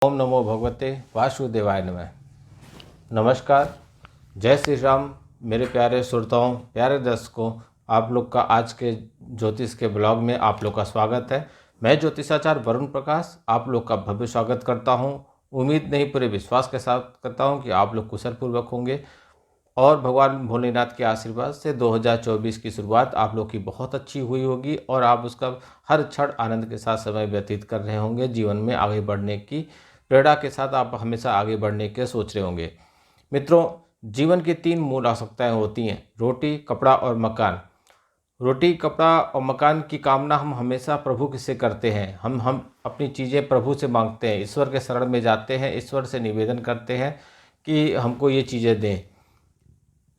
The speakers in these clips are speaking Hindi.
ओम नमो भगवते वासुदेवाय नमः। नमस्कार, जय श्री राम। मेरे प्यारे श्रोताओं, प्यारे दर्शकों, आप लोग का आज के ज्योतिष के ब्लॉग में आप लोग का स्वागत है। मैं ज्योतिषाचार्य वरुण प्रकाश आप लोग का भव्य स्वागत करता हूं। उम्मीद नहीं पूरे विश्वास के साथ करता हूं कि आप लोग कुशल पूर्वक होंगे और भगवान भोलेनाथ के आशीर्वाद से 2024 की शुरुआत आप लोग की बहुत अच्छी हुई होगी और आप उसका हर क्षण आनंद के साथ समय व्यतीत कर रहे होंगे। जीवन में आगे बढ़ने की प्रेरणा के साथ आप हमेशा आगे बढ़ने के सोच रहे होंगे। मित्रों, जीवन की 3 मूल आवश्यकताएं होती हैं: रोटी, कपड़ा और मकान। रोटी, कपड़ा और मकान की कामना हम हमेशा प्रभु से करते हैं। हम अपनी चीज़ें प्रभु से मांगते हैं, ईश्वर के शरण में जाते हैं, ईश्वर से निवेदन करते हैं कि हमको ये चीज़ें दें।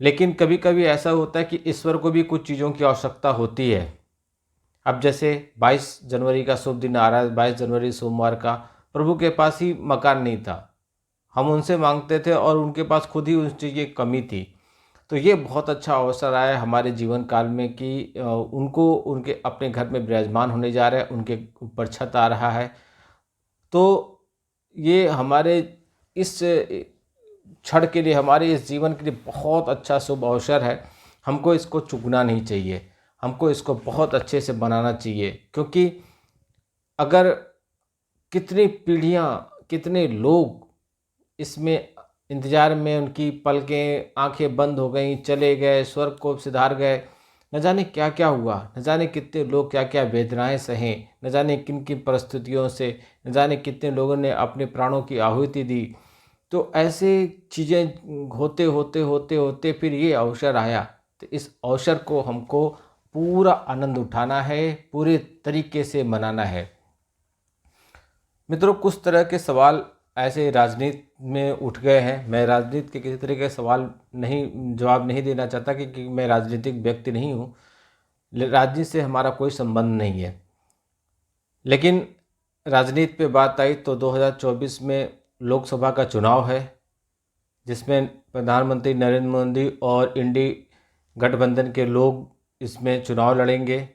लेकिन कभी कभी ऐसा होता है कि ईश्वर को भी कुछ चीज़ों की आवश्यकता होती है। अब जैसे 22 जनवरी का शुभ दिन आ रहा है, 22 जनवरी सोमवार का। प्रभु के पास ही मकान नहीं था, हम उनसे मांगते थे और उनके पास खुद ही उस चीज़ की कमी थी। तो ये बहुत अच्छा अवसर आया हमारे जीवन काल में कि उनको उनके अपने घर में विराजमान होने जा रहे हैं, उनके ऊपर छत आ रहा है। तो ये हमारे इस क्षण के लिए, हमारे इस जीवन के लिए बहुत अच्छा शुभ अवसर है। हमको इसको चूकना नहीं चाहिए, हमको इसको बहुत अच्छे से बनाना चाहिए। क्योंकि अगर कितनी पीढ़ियाँ, कितने लोग इसमें इंतज़ार में, उनकी पलकें, आंखें बंद हो गई, चले गए, स्वर्ग को सिधार गए, न जाने क्या क्या हुआ, न जाने कितने लोग क्या क्या वेदनाएं सहें, न जाने किन किन परिस्थितियों से, न जाने कितने लोगों ने अपने प्राणों की आहुति दी। तो ऐसे चीज़ें होते होते होते होते फिर ये अवसर आया। तो इस अवसर को हमको पूरा आनंद उठाना है, पूरे तरीके से मनाना है। मित्रों, कुछ तरह के सवाल ऐसे राजनीति में उठ गए हैं। मैं राजनीति के किसी तरह के सवाल जवाब नहीं देना चाहता कि मैं राजनीतिक व्यक्ति नहीं हूँ। राजनीति से हमारा कोई संबंध नहीं है। लेकिन राजनीति पे बात आई तो 2024 में लोकसभा का चुनाव है, जिसमें प्रधानमंत्री नरेंद्र मोदी और इंडी गठबंधन के लोग इसमें चुनाव लड़ेंगे।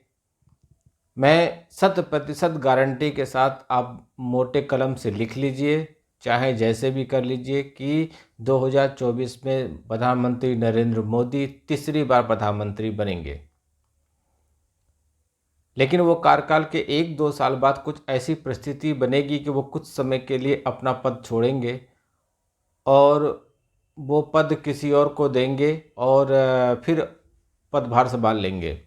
मैं 100% गारंटी के साथ आप मोटे कलम से लिख लीजिए, चाहे जैसे भी कर लीजिए, कि 2024 में प्रधानमंत्री नरेंद्र मोदी तीसरी बार प्रधानमंत्री बनेंगे। लेकिन वो कार्यकाल के 1-2 साल बाद कुछ ऐसी परिस्थिति बनेगी कि वो कुछ समय के लिए अपना पद छोड़ेंगे और वो पद किसी और को देंगे और फिर पदभार संभाल लेंगे।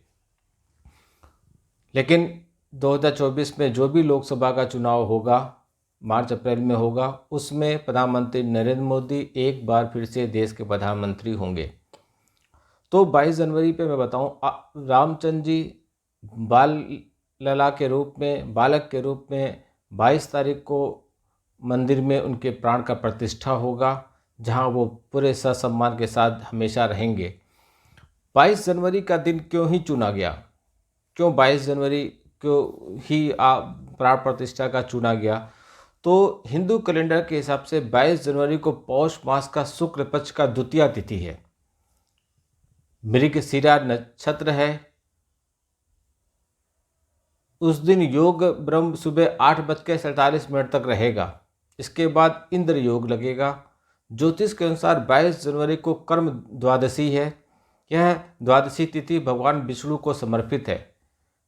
लेकिन 2024 में जो भी लोकसभा का चुनाव होगा, मार्च अप्रैल में होगा, उसमें प्रधानमंत्री नरेंद्र मोदी एक बार फिर से देश के प्रधानमंत्री होंगे। तो 22 जनवरी पे मैं बताऊं, रामचंद्र जी बाल लला के रूप में, बालक के रूप में 22 तारीख को मंदिर में उनके प्राण का प्रतिष्ठा होगा, जहां वो पूरे ससम्मान के साथ हमेशा रहेंगे। 22 जनवरी का दिन क्यों ही चुना गया, क्यों 22 जनवरी को ही प्राण प्रतिष्ठा का चुना गया? तो हिंदू कैलेंडर के हिसाब से 22 जनवरी को पौष मास का शुक्ल पक्ष का द्वितीया तिथि है, मृगशिरा नक्षत्र है। उस दिन योग ब्रह्म सुबह 8:47 तक रहेगा। इसके बाद इंद्र योग लगेगा। ज्योतिष के अनुसार 22 जनवरी को कर्म द्वादशी है। यह द्वादशी तिथि भगवान विष्णु को समर्पित है।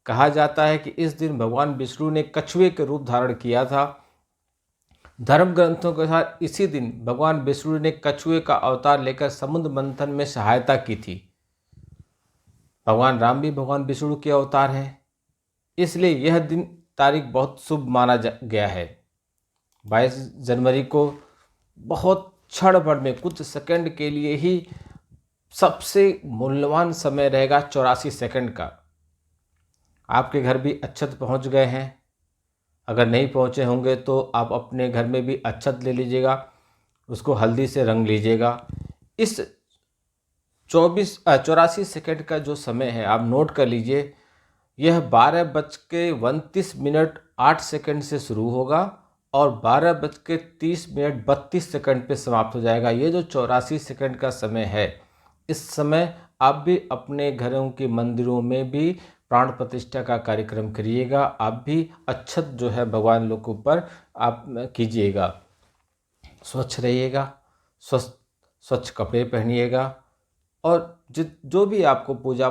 कहा जाता है कि इस दिन भगवान विष्णु ने कछुए के रूप धारण किया था। धर्म ग्रंथों के अनुसार इसी दिन भगवान विष्णु ने कछुए का अवतार लेकर समुद्र मंथन में सहायता की थी। भगवान राम भी भगवान विष्णु के अवतार हैं, इसलिए यह दिन तारीख बहुत शुभ माना गया है। 22 जनवरी को बहुत क्षण भर में, कुछ सेकंड के लिए ही सबसे मूल्यवान समय रहेगा, 84 सेकंड का। आपके घर भी अक्षत पहुंच गए हैं, अगर नहीं पहुंचे होंगे तो आप अपने घर में भी अक्षत ले लीजिएगा, उसको हल्दी से रंग लीजिएगा। इस 84 सेकंड का जो समय है आप नोट कर लीजिए। यह 12:29 से शुरू होगा और 12:30 पे समाप्त हो जाएगा। ये जो 84 सेकंड का समय है, इस समय आप भी अपने घरों के मंदिरों में भी प्राण प्रतिष्ठा का कार्यक्रम करिएगा। आप भी अच्छत जो है भगवान लोग के ऊपर आप कीजिएगा। स्वच्छ रहिएगा, स्वच्छ कपड़े पहनिएगा और जो भी आपको पूजा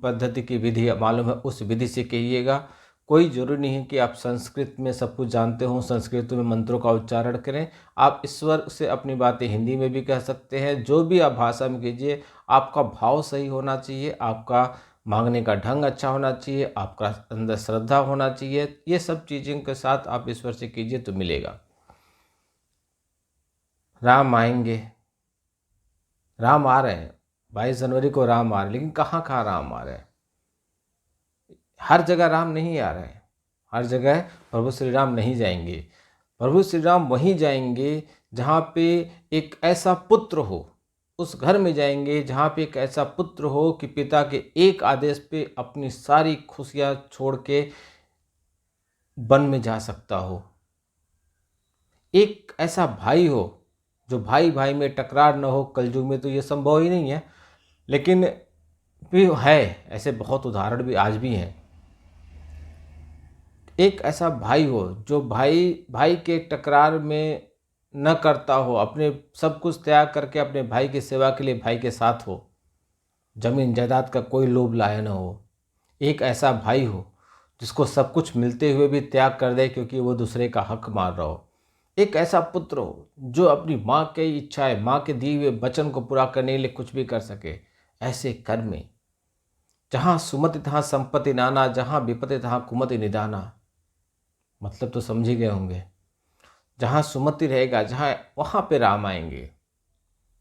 पद्धति की विधि मालूम है उस विधि से कहिएगा। कोई ज़रूरी नहीं है कि आप संस्कृत में सब कुछ जानते हो, संस्कृत में मंत्रों का उच्चारण करें। आप ईश्वर से अपनी बातें हिंदी में भी कह सकते हैं। जो भी आप भाषा में कीजिए, आपका भाव सही होना चाहिए, आपका मांगने का ढंग अच्छा होना चाहिए, आपका अंदर श्रद्धा होना चाहिए। ये सब चीज़ों के साथ आप ईश्वर से कीजिए तो मिलेगा। राम आएंगे, राम आ रहे हैं। 22 जनवरी को राम आ रहे हैं, लेकिन कहाँ कहाँ राम आ रहे हैं? हर जगह राम नहीं आ रहे हैं। हर जगह प्रभु श्री राम नहीं जाएंगे। प्रभु श्री राम वहीं जाएंगे जहाँ पे एक ऐसा पुत्र हो, उस घर में जाएंगे जहाँ पे एक ऐसा पुत्र हो कि पिता के एक आदेश पे अपनी सारी खुशियाँ छोड़ के वन में जा सकता हो। एक ऐसा भाई हो जो भाई भाई में टकरार न हो। कलयुग में तो ये संभव ही नहीं है, लेकिन भी है, ऐसे बहुत उदाहरण भी आज भी हैं। एक ऐसा भाई हो जो भाई भाई के टकरार में न करता हो, अपने सब कुछ त्याग करके अपने भाई की सेवा के लिए भाई के साथ हो, जमीन जायदाद का कोई लोभ लाया न हो। एक ऐसा भाई हो जिसको सब कुछ मिलते हुए भी त्याग कर दे क्योंकि वो दूसरे का हक मार रहा हो। एक ऐसा पुत्र हो जो अपनी माँ की इच्छाएं, माँ के दिए हुए वचन को पूरा करने के लिए कुछ भी कर सके। ऐसे कर्म में जहाँ सुमति तहाँ संपत्ति नाना, जहाँ विपत्ति तहाँ कुमति निदाना। मतलब तो समझ ही गए होंगे। जहाँ सुमति रहेगा, जहाँ वहाँ पे राम आएंगे।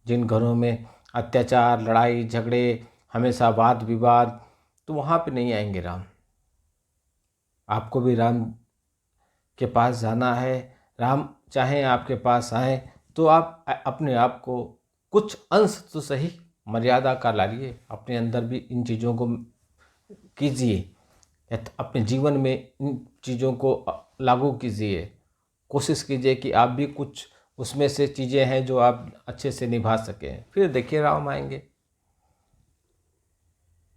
जिन घरों में अत्याचार, लड़ाई झगड़े, हमेशा वाद विवाद, तो वहाँ पे नहीं आएंगे राम। आपको भी राम के पास जाना है। राम चाहे आपके पास आए तो आप अपने आप को कुछ अंश तो सही मर्यादा का लाइए, अपने अंदर भी इन चीज़ों को कीजिए, अपने जीवन में इन चीज़ों को लागू कीजिए। कोशिश कीजिए कि आप भी कुछ उसमें से चीज़ें हैं जो आप अच्छे से निभा सकें, फिर देखिए राम आएंगे।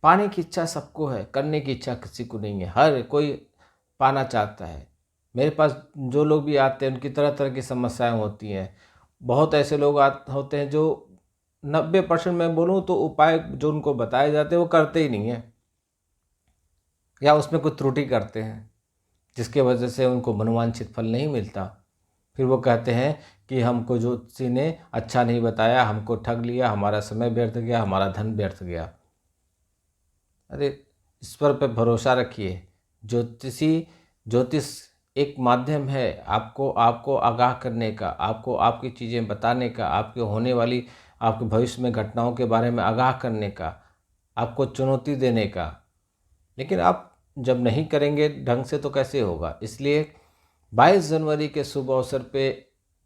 पाने की इच्छा सबको है, करने की इच्छा किसी को नहीं है। हर कोई पाना चाहता है। मेरे पास जो लोग भी आते हैं उनकी तरह तरह की समस्याएं होती हैं। बहुत ऐसे लोग होते हैं जो 90% मैं बोलूँ तो उपाय जो उनको बताए जाते हैं वो करते ही नहीं हैं, या उसमें कुछ त्रुटि करते हैं जिसके वजह से उनको मनोवांछित फल नहीं मिलता। फिर वो कहते हैं कि हमको ज्योतिषी ने अच्छा नहीं बताया, हमको ठग लिया, हमारा समय व्यर्थ गया, हमारा धन व्यर्थ गया। अरे ईश्वर पर भरोसा रखिए। ज्योतिष एक माध्यम है आपको आगाह करने का, आपको आपकी चीज़ें बताने का, आपके होने वाली आपके भविष्य में घटनाओं के बारे में आगाह करने का, आपको चुनौती देने का। लेकिन आप जब नहीं करेंगे ढंग से तो कैसे होगा? इसलिए 22 जनवरी के शुभ अवसर पे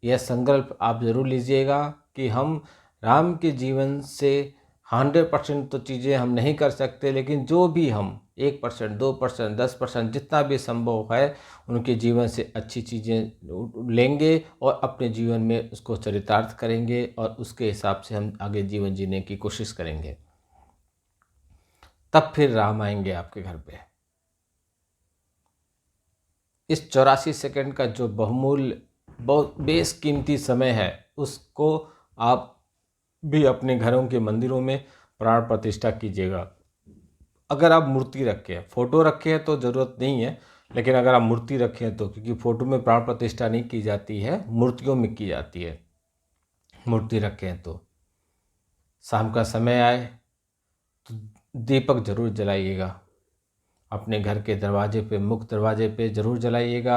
यह संकल्प आप जरूर लीजिएगा कि हम राम के जीवन से 100% तो चीज़ें हम नहीं कर सकते, लेकिन जो भी हम 1%, 2%, 10% जितना भी संभव है उनके जीवन से अच्छी चीज़ें लेंगे और अपने जीवन में उसको चरितार्थ करेंगे और उसके हिसाब से हम आगे जीवन जीने की कोशिश करेंगे। तब फिर राम आएंगे आपके घर पे। इस 84 सेकंड का जो बहुमूल्य बहुत बेशकीमती समय है उसको आप भी अपने घरों के मंदिरों में प्राण प्रतिष्ठा कीजिएगा। अगर आप मूर्ति रखे हैं, फोटो रखे हैं तो ज़रूरत नहीं है, लेकिन अगर आप मूर्ति रखे हैं तो, क्योंकि फोटो में प्राण प्रतिष्ठा नहीं की जाती है, मूर्तियों में की जाती है। मूर्ति रखे हैं तो शाम का समय आए तो दीपक जरूर जलाइएगा। अपने घर के दरवाजे पे, मुख्य दरवाजे पे ज़रूर जलाइएगा।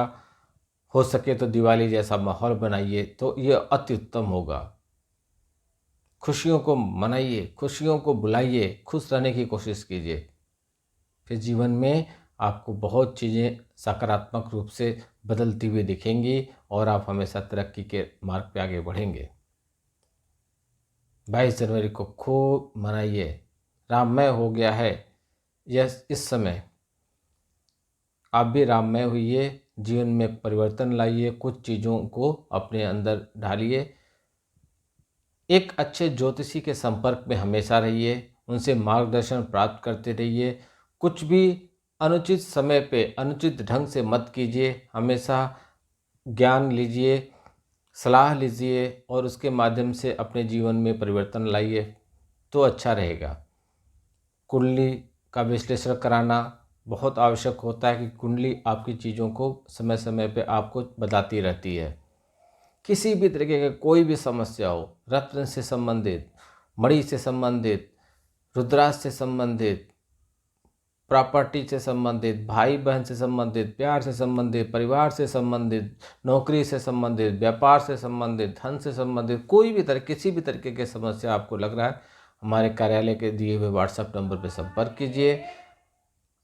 हो सके तो दिवाली जैसा माहौल बनाइए तो ये अति उत्तम होगा। खुशियों को मनाइए, खुशियों को बुलाइए, खुश रहने की कोशिश कीजिए। फिर जीवन में आपको बहुत चीज़ें सकारात्मक रूप से बदलती हुई दिखेंगी और आप हमेशा तरक्की के मार्ग पे आगे बढ़ेंगे। 22 जनवरी को खूब मनाइए। राममय हो गया है यह इस समय, आप भी राममय होइए, जीवन में परिवर्तन लाइए, कुछ चीज़ों को अपने अंदर ढालिए। एक अच्छे ज्योतिषी के संपर्क में हमेशा रहिए, उनसे मार्गदर्शन प्राप्त करते रहिए। कुछ भी अनुचित समय पे अनुचित ढंग से मत कीजिए। हमेशा ज्ञान लीजिए, सलाह लीजिए और उसके माध्यम से अपने जीवन में परिवर्तन लाइए तो अच्छा रहेगा। कुंडली का विश्लेषण कराना बहुत आवश्यक होता है कि कुंडली आपकी चीज़ों को समय समय पे आपको बताती रहती है। किसी भी तरीके की कोई भी समस्या हो, रत्न से संबंधित, मणि से संबंधित, रुद्राक्ष से संबंधित, प्रॉपर्टी से संबंधित, भाई बहन से संबंधित, प्यार से संबंधित, परिवार से संबंधित, नौकरी से संबंधित, व्यापार से संबंधित, धन से संबंधित, कोई भी तरह किसी भी तरीके की समस्या आपको लग रहा है, हमारे कार्यालय के दिए हुए व्हाट्सएप नंबर पर संपर्क कीजिए।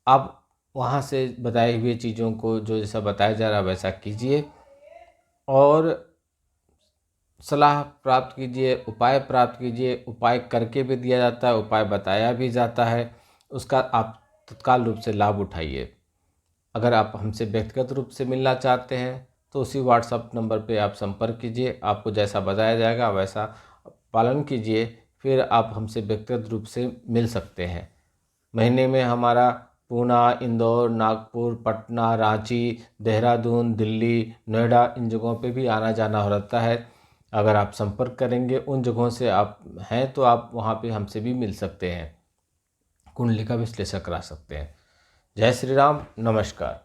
आप वहाँ से बताई हुई चीज़ों को जो जैसा बताया जा रहा है वैसा कीजिए और सलाह प्राप्त कीजिए, उपाय प्राप्त कीजिए। उपाय करके भी दिया जाता है, उपाय बताया भी जाता है, उसका आप तत्काल रूप से लाभ उठाइए। अगर आप हमसे व्यक्तिगत रूप से मिलना चाहते हैं तो उसी व्हाट्सएप नंबर पे आप संपर्क कीजिए, आपको जैसा बताया जाएगा वैसा पालन कीजिए, फिर आप हमसे व्यक्तिगत रूप से मिल सकते हैं। महीने में हमारा पूना, इंदौर, नागपुर, पटना, रांची, देहरादून, दिल्ली, नोएडा इन जगहों पे भी आना जाना रहता है। अगर आप संपर्क करेंगे उन जगहों से आप हैं तो आप वहाँ पे हमसे भी मिल सकते हैं, कुंडली का विश्लेषण करा सकते हैं। जय श्री राम, नमस्कार।